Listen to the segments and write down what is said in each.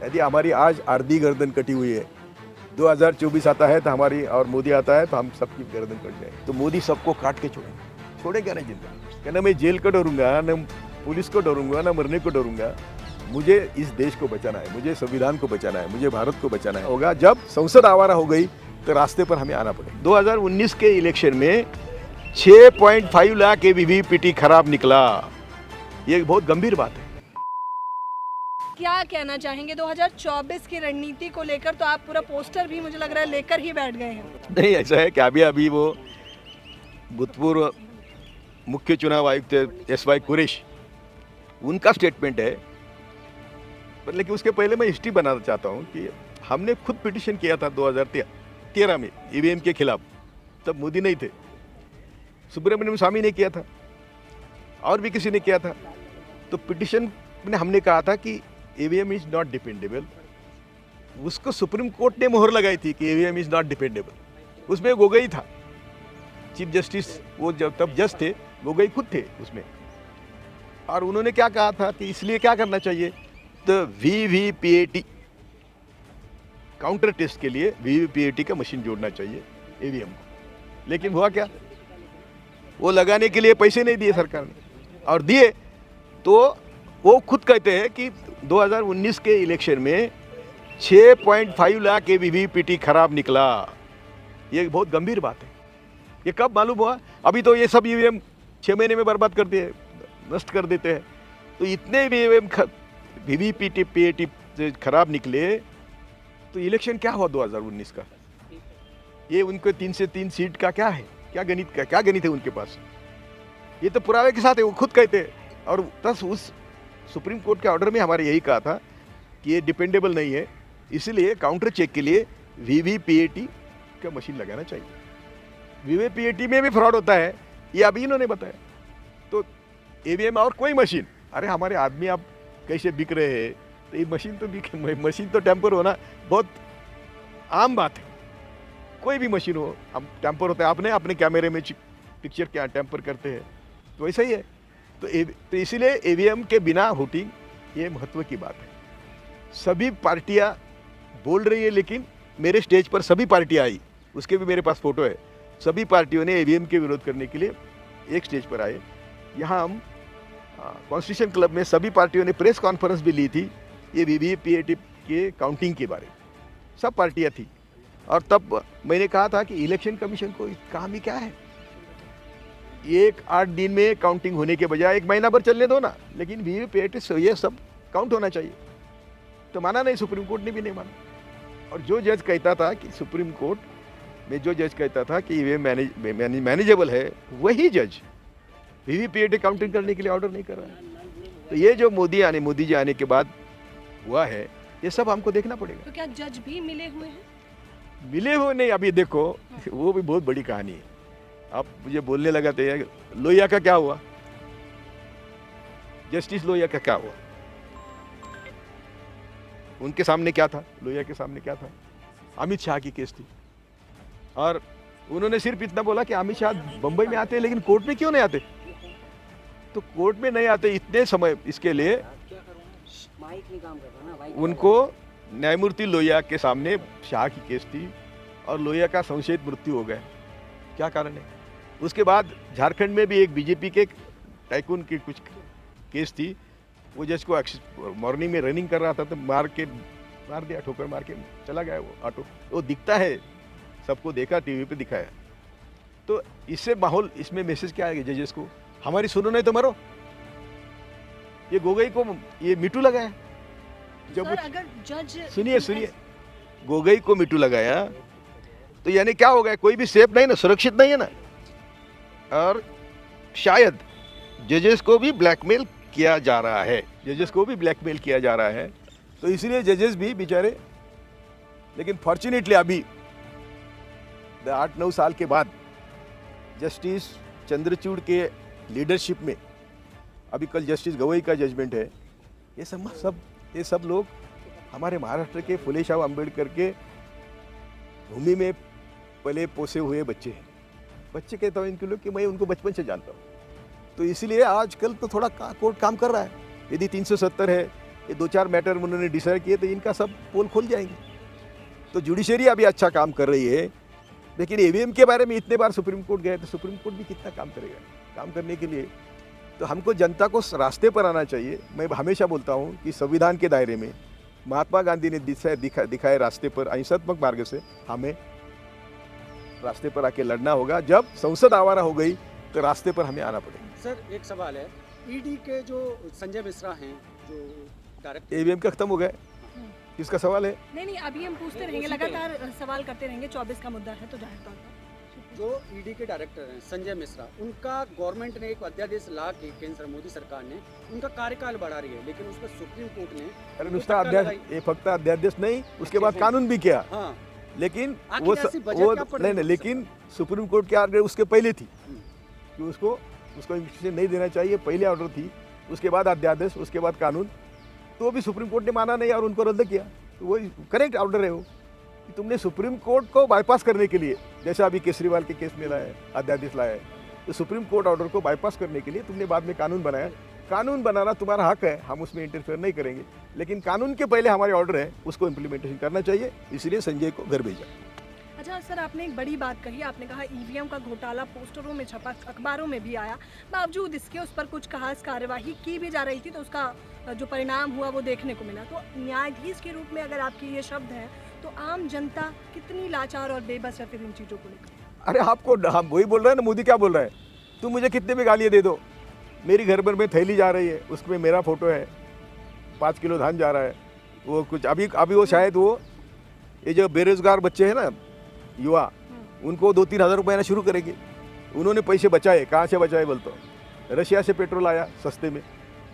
यदि हमारी आज आधी गर्दन कटी हुई है, 2024 आता है तो हमारी और मोदी आता है तो हम सबकी गर्दन कट जाए। तो मोदी सबको काट के छोड़ेगा नहीं जिंदा। क्या मैं जेल को डरूंगा, न पुलिस को डरूंगा, न मरने को डरूंगा। मुझे इस देश को बचाना है, मुझे संविधान को बचाना है, मुझे भारत को बचाना है। होगा जब संसद आवारा हो गई तो रास्ते पर हमें आना पड़ेगा। 2019 के इलेक्शन में 6.5 लाख वीवीपीटी खराब निकला। ये एक बहुत गंभीर बात है। क्या कहना चाहेंगे 2024 की रणनीति को लेकर? तो आप पूरा पोस्टर भी मुझे लग रहा है लेकर ही बैठ गए हैं। नहीं, ऐसा है कि अभी वो भूतपूर्व मुख्य चुनाव आयुक्त एस.वाई. कुरैश, उनका स्टेटमेंट है। पर लेकिन उसके पहले मैं हिस्ट्री बनाना चाहता हूँ कि हमने खुद पिटिशन किया था 2013 में ईवीएम के खिलाफ। तब मोदी नहीं थे, सुब्रमण्यम स्वामी ने किया था और भी किसी ने किया था। तो पिटिशन में हमने कहा था कि ईवीएम इज नॉट डिपेंडेबल। उसको सुप्रीम कोर्ट ने मोहर लगाई थी कि ईवीएम इज नॉट डिपेंडेबल। उसमें गोगोई था चीफ जस्टिस, वो जब तब जज थे, गोगोई खुद थे उसमें। और उन्होंने क्या कहा था कि इसलिए क्या करना चाहिए, तो वीवीपीएटी काउंटर टेस्ट के लिए वीवीपीएटी का मशीन जोड़ना चाहिए ईवीएम को। लेकिन हुआ क्या, वो लगाने के लिए पैसे नहीं दिए सरकार ने, और दिए तो वो खुद कहते हैं कि 2019 के इलेक्शन में 6.5 लाख वीवीपीटी खराब निकला। ये बहुत गंभीर बात है। ये कब मालूम हुआ? अभी तो ये सब ईवीएम 6 महीने में बर्बाद करते हैं, नष्ट कर देते हैं। तो इतने ईवीएम वीवीपीएटी खराब निकले तो इलेक्शन क्या हुआ 2019 का? ये उनको 3 से 3 सीट का क्या है, क्या गणित है उनके पास? ये तो पुरावे के साथ है, वो खुद कहते हैं। और बस उस सुप्रीम कोर्ट के ऑर्डर में हमारे यही कहा था कि ये डिपेंडेबल नहीं है, इसलिए काउंटर चेक के लिए वीवीपीएटी का मशीन लगाना चाहिए। वीवीपीएटी में भी फ्रॉड होता है, ये अभी इन्होंने बताया। तो ईवीएम और कोई मशीन, अरे हमारे आदमी आप कैसे बिक रहे हैं, तो ये मशीन तो टेम्पर होना बहुत आम बात है। कोई भी मशीन हो, हम टेम्पर होता है। आपने अपने कैमरे में पिक्चर क्या टेम्पर करते हैं, तो ऐसा ही है। तो इसीलिए ईवीएम के बिना वोटिंग, ये महत्व की बात है। सभी पार्टियां बोल रही है, लेकिन मेरे स्टेज पर सभी पार्टियां आई, उसके भी मेरे पास फोटो है। सभी पार्टियों ने ईवीएम के विरोध करने के लिए एक स्टेज पर आए। यहाँ हम कॉन्स्टिट्यूशन क्लब में सभी पार्टियों ने प्रेस कॉन्फ्रेंस भी ली थी ये वीवीपीएटी के काउंटिंग के बारे में। सब पार्टियां थी, और तब मैंने कहा था कि इलेक्शन कमीशन को काम ही क्या है, 8 दिन में काउंटिंग होने के बजाय 1 महीना भर चलने दो ना। लेकिन वीवीपीएटी ये सब काउंट होना चाहिए। तो माना नहीं, सुप्रीम कोर्ट ने भी नहीं माना। और जो जज कहता था कि सुप्रीम कोर्ट में जो जज कहता था कि ये मैनेजेबल है, वही जज वीवीपीएटी काउंटिंग करने के लिए ऑर्डर नहीं कर रहा है। तो ये जो मोदी जी आने के बाद हुआ है, ये सब हमको देखना पड़ेगा। तो क्या जज भी मिले हुए हैं? मिले हुए नहीं, अभी देखो वो भी बहुत बड़ी कहानी है। आप मुझे बोलने लगाते हैं, लोहिया का क्या हुआ, जस्टिस लोहिया का क्या हुआ? उनके सामने क्या था, लोहिया के सामने क्या था? अमित शाह की केस थी, और उन्होंने सिर्फ इतना बोला कि अमित शाह बंबई में आते हैं, लेकिन कोर्ट में क्यों नहीं आते? तो कोर्ट में नहीं आते इतने समय, इसके लिए उनको न्यायमूर्ति लोहिया के सामने शाह की केस थी, और लोहिया का संशयित मृत्यु हो गया। क्या कारण है? उसके बाद झारखंड में भी एक बीजेपी के टाइकून की कुछ केस थी। वो जज को मॉर्निंग में रनिंग कर रहा था तो मार दिया, ठोकर मार के चला गया वो ऑटो। वो दिखता है, सबको देखा, टीवी पे दिखाया। तो इससे माहौल, इसमें मैसेज क्या आएगा जजेस को, हमारी सुनो नहीं तो मरो। ये गोगोई को ये मिटू लगाया। जब अगर जज सुनिए, गोगोई को मिटू लगाया तो यानी क्या हो गया, कोई भी सेफ नहीं ना, सुरक्षित नहीं है ना। और शायद जजेस को भी ब्लैकमेल किया जा रहा है, तो इसलिए जजेस भी बेचारे। लेकिन फॉर्चुनेटली अभी 8-9 साल के बाद जस्टिस चंद्रचूड़ के लीडरशिप में, अभी कल जस्टिस गवई का जजमेंट है, ये सब लोग हमारे महाराष्ट्र के फुले शाह अम्बेडकर के भूमि में पले पोसे हुए बच्चे हैं। बच्चे कहता हूँ इनके लोग कि मैं उनको बचपन से जानता हूँ। तो इसलिए आजकल तो थोड़ा कोर्ट काम कर रहा है। यदि 370 है ये 2-4 मैटर उन्होंने डिसाइड किए तो इनका सब पोल खोल जाएंगे। तो जुडिशरी अभी अच्छा काम कर रही है, लेकिन ईवीएम के बारे में इतने बार सुप्रीम कोर्ट गए तो सुप्रीम कोर्ट भी कितना काम करेगा? काम करने के लिए तो हमको जनता को रास्ते पर आना चाहिए। मैं हमेशा बोलता हूँ कि संविधान के दायरे में महात्मा गांधी ने दिखाए रास्ते पर अहिंसात्मक मार्ग से हमें रास्ते पर आके लड़ना होगा। जब संसद आवारा हो गई तो रास्ते पर हमें आना पड़ेगा। सर एक सवाल है, ईडी के जो संजय मिश्रा हैं जो डायरेक्टर, ईवीएम का खत्म हो गया, किसका सवाल है? नहीं अभी हम पूछते रहेंगे, लगातार सवाल करते रहेंगे, 24 का मुद्दा है तो जाहिर तौर पर जो ईडी के डायरेक्टर हैं संजय मिश्रा, उनका गवर्नमेंट ने एक अध्यादेश ला के केंद्र मोदी सरकार ने उनका कार्यकाल बढ़ा रही है, लेकिन उस पर सुप्रीम कोर्ट ने अरे नुस्ता अध्यादेश, ये फक्त अध्यादेश नहीं, उसके बाद कानून भी किया। हाँ, लेकिन आखिर वो ऐसी वजह क्या पड़ रही नहीं, है? लेकिन सुप्रीम कोर्ट के आर्डर उसके पहले थी कि उसको इंविटेशन नहीं देना चाहिए, पहले ऑर्डर थी, उसके बाद अध्यादेश, उसके बाद कानून। तो भी सुप्रीम कोर्ट ने माना नहीं और उनको रद्द किया। तो वो करेक्ट ऑर्डर है वो कि तुमने सुप्रीम कोर्ट को बाईपास करने के लिए, जैसे अभी केजरीवाल के केस में लाया है, अध्यादेश लाया है, तो सुप्रीम कोर्ट ऑर्डर को बाईपास करने के लिए तुमने बाद में कानून बनाया। कानून बनाना तुम्हारा हक है, हम उसमें इंटरफेयर नहीं करेंगे, लेकिन कानून के पहले हमारे ऑर्डर है उसको इम्प्लीमेंटेशन करना चाहिए, इसलिए संजय को घर भेजा। अच्छा सर, आपने एक बड़ी बात कही, आपने कहा ईवीएम का घोटाला पोस्टरों में छपा, अखबारों में भी आया, बावजूद इसके उस पर कुछ खास कार्यवाही की भी जा रही थी, तो उसका जो परिणाम हुआ वो देखने को मिला। तो न्यायाधीश के रूप में अगर आपके ये शब्द हैं तो आम जनता कितनी लाचार और बेबस है फिर इन चीज़ों को लेकर? अरे आपको हम वही बोल रहे हैं ना, मोदी क्या बोल रहा है, तुम मुझे कितने भी गालियाँ दे दो, मेरी घर पर में थैली जा रही है, उसमें मेरा फोटो है, 5 किलो धान जा रहा है, वो कुछ अभी वो शायद वो ये जो बेरोजगार बच्चे हैं ना, युवा, उनको 2-3 हज़ार रुपये आना शुरू करेंगे। उन्होंने पैसे बचाए, कहाँ से बचाए बोलते हो? रशिया से पेट्रोल आया सस्ते में,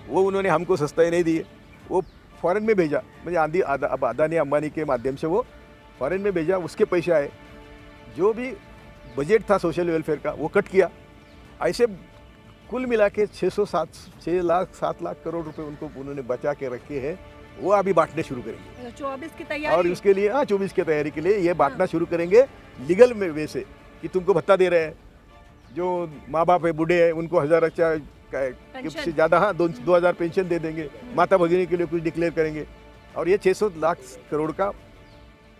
वो उन्होंने हमको सस्ता नहीं दिए, वो फॉरेन में भेजा, मुझे अब अदानी अंबानी के माध्यम से वो फॉरेन में भेजा, उसके पैसे आए। जो भी बजट था सोशल वेलफेयर का वो कट किया। ऐसे कुल मिला के 6 लाख 7 लाख करोड़ रुपए उनको उन्होंने बचा के रखे हैं, वो अभी बांटने शुरू करेंगे। 24 की तैयारी, और उसके लिए 24 की तैयारी के लिए ये बांटना शुरू करेंगे लीगल में वे से कि तुमको भत्ता दे रहे हैं, जो माँ बाप है बूढ़े हैं उनको 1000 अच्छा से ज़्यादा, हाँ 2000 पेंशन दे देंगे, माता भगिनी के लिए कुछ डिक्लेयर करेंगे, और ये 600 लाख करोड़ का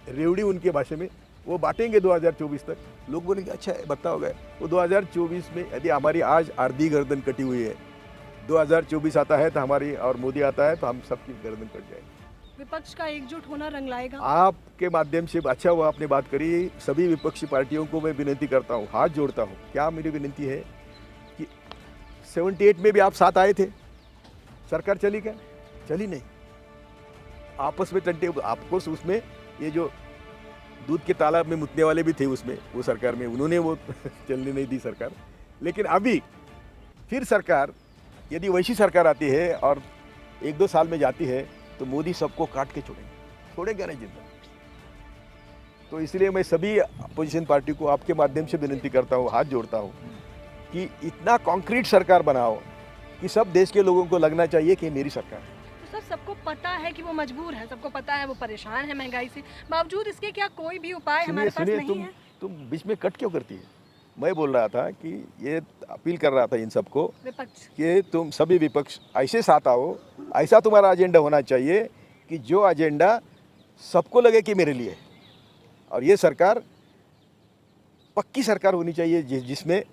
रेवड़ी उनके भाषा में वो बांटेंगे 2024 तक। लोग बोलेंगे अच्छा है भत्ता हो गया। वो 2024 में यदि हमारी आज आधी गर्दन कटी हुई है, 2024 आता है तो हमारी और मोदी आता है तो हम सबकी गर्दन कट जाएगी। विपक्ष का एकजुट होना रंग लाएगा। आपके माध्यम से अच्छा हुआ आपने बात करी। सभी विपक्षी पार्टियों को मैं विनती करता हूँ, हाथ जोड़ता हूँ। क्या मेरी विनती है कि 78 में भी आप साथ आए थे, सरकार चली क्या? चली नहीं। आपस में टंटे, आपको उसमें ये जो दूध के तालाब में मुतने वाले भी थे उसमें, वो सरकार में उन्होंने वो चलने नहीं दी सरकार। लेकिन अभी फिर सरकार, यदि वैसी सरकार आती है और 1-2 साल में जाती है तो मोदी सबको काट के छोड़ेंगे नहीं जिंदा। तो इसलिए मैं सभी अपोजिशन पार्टी को आपके माध्यम से विनती करता हूँ, हाथ जोड़ता हूँ कि इतना कॉन्क्रीट सरकार बनाओ कि सब देश के लोगों को लगना चाहिए कि मेरी सरकार है। तो सर सबको पता है कि वो मजबूर है, सबको पता है वो परेशान है महंगाई से, बावजूद इसके क्या कोई भी उपाय हमारे पास नहीं है? तुम बीच में कट क्यों करती है? मैं बोल रहा था कि ये अपील कर रहा था इन सबको विपक्ष कि तुम सभी विपक्ष ऐसे साथ आओ, ऐसा तुम्हारा एजेंडा होना चाहिए कि जो एजेंडा सबको लगे कि मेरे लिए है। और ये सरकार पक्की सरकार होनी चाहिए जिसमें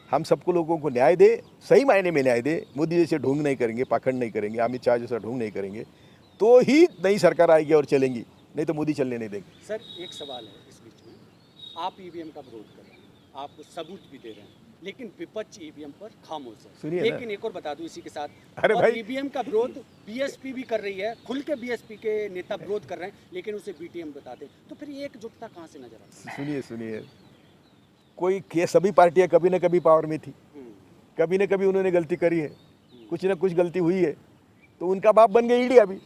हम सबको लोगों को न्याय दे, सही मायने में न्याय दे। मोदी जैसे ढोंग नहीं करेंगे, पाखंड नहीं करेंगे, अमित शाह जैसा ढोंग नहीं करेंगे, तो ही नई सरकार आएगी और चलेंगी, नहीं तो मोदी चलने नहीं देंगे। सर एक सवाल है इस बीच में, आप ईवीएम का विरोध कर रहे हैं, आप सबूत भी दे रहे हैं, लेकिन विपक्ष ईवीएम पर खामोश है। सुनिए लेकिन एक और बता दूं इसी के साथ, अरे और भाई, ईवीएम का विरोध बीएसपी भी कर रही है, खुल के बीएसपी के नेता विरोध कर रहे हैं, लेकिन उसे बीटीएम बताते, तो फिर ये एकजुटता कहाँ से नजर आती है? सुनिए, कोई के सभी पार्टियां कभी न कभी पावर में थी, कभी न कभी उन्होंने गलती करी है, कुछ न कुछ गलती हुई है, तो उनका बाप बन गए ईडी अभी।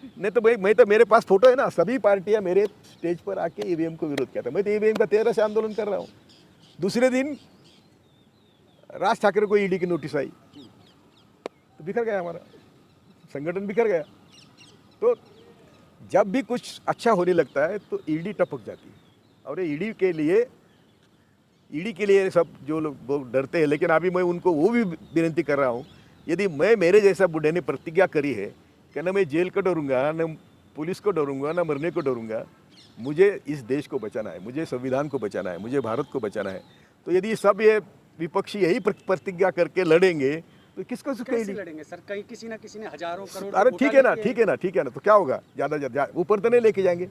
नहीं तो भाई, मैं तो मेरे पास फोटो है ना, सभी पार्टियां मेरे स्टेज पर आके ईवीएम को विरोध किया था। मैं तो ईवीएम का 13 से आंदोलन कर रहा हूँ। दूसरे दिन राज ठाकरे को ईडी की नोटिस आई तो बिखर गया, हमारा संगठन बिखर गया। तो जब भी कुछ अच्छा होने लगता है तो ईडी टपक जाती है, और ये ईडी के लिए सब जो लोग डरते हैं। लेकिन अभी मैं उनको वो भी विनती कर रहा हूँ, यदि मेरे जैसा बूढ़े ने प्रतिज्ञा करी है कि ना मैं जेल को डरूंगा, ना पुलिस को डरूंगा, ना मरने को डरूंगा। मुझे इस देश को बचाना है, मुझे संविधान को बचाना है, मुझे भारत को बचाना है। तो यदि सब ये विपक्षी यही प्रतिज्ञा करके लड़ेंगे तो किसको कैसे सुखेगी? लड़ेंगे सर? कहीं किसी ना किसी ने हजारों करोड़ अरे ठीक है ना, घोटाले ठीक है ना, ठीक है ना, तो क्या होगा? ज़्यादा ऊपर तो नहीं लेके जाएंगे,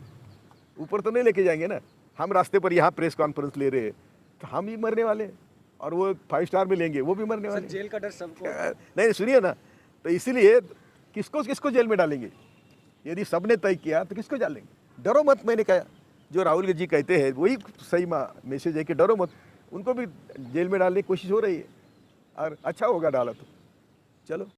ऊपर तो नहीं लेके जाएंगे ना। हम रास्ते पर यहाँ प्रेस कॉन्फ्रेंस ले रहे हैं तो हम भी मरने वाले हैं, और वो 5 स्टार में लेंगे वो भी मरने सर वाले हैं। जेल का डर सबको। नहीं सुनिए ना, तो इसीलिए किसको किसको जेल में डालेंगे? यदि सबने तय किया तो किसको डालेंगे? डरो मत, मैंने कहा। जो राहुल जी कहते हैं वही सही मैसेज है कि डरो मत। उनको भी जेल में डालने की कोशिश हो रही है, और अच्छा होगा डाला तो। चलो।